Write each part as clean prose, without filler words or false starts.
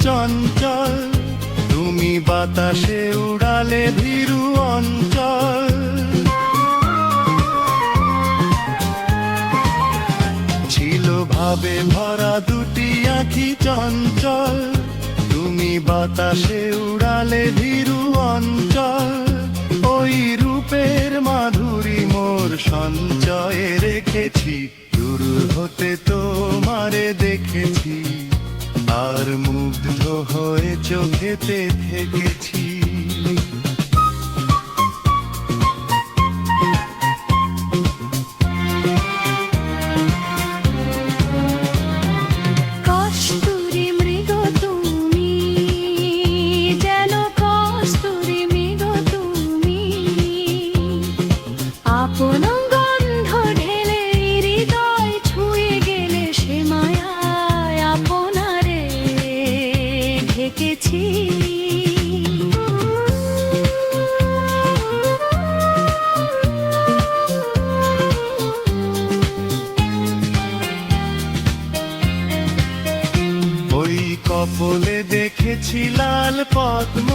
চঞ্চল, তুমি বাতাসে উড়ালে ভীরু অঞ্চল। ছিল ভাবে ভরা দুটি আঁখি চঞ্চল, তুমি বাতাসে উড়ালে ভীরু অঞ্চল। ওই রূপের মাধুরী মোর সঞ্চয়ে রেখেছি, দূর হতে তোমারে দেখেছি, আর মুগ্ধ হয়ে চোখেতে থেকেছি। কস্তুরী মৃগ তুমি, যেন কস্তুরী মৃগ তুমি, আপন গন্ধ ঢেলে হৃদয় ছুঁয়ে গেলে, সে মায়ায় আপনারে ঢেকেছি। ওই কপলে দেখেছি লাল পদ্ম,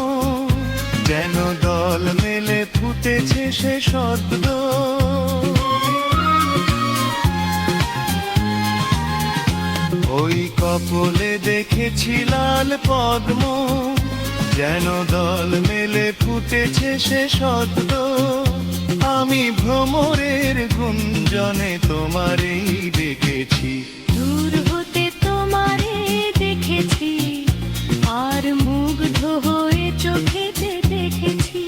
যেন দল মেলে ফুটেছে সে সদ্য। ওই কপলে দেখেছি লাল পদ্ম, যেন দল মেলে ফুটেছে সে সদ্য। আমি ভ্রমরের গুঞ্জনে তোমারেই ডেকেছি, দূর হতে তোমারে দেখেছি, আর মুগ্ধ হয়ে চোখেতে দেখেছি।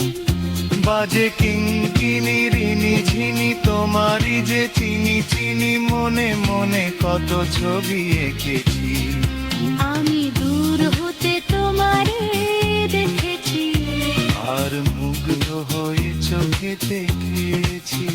বাজে কিঙ্কিনি রিনি ঝিনি, তোমারই যে চিনি চিনি, মনে মনে কত ছবি এঁকেছি। আমি দূর হতে তোমারে দেখেছি, আর মুগ্ধ হয়ে চোখে দেখেছি।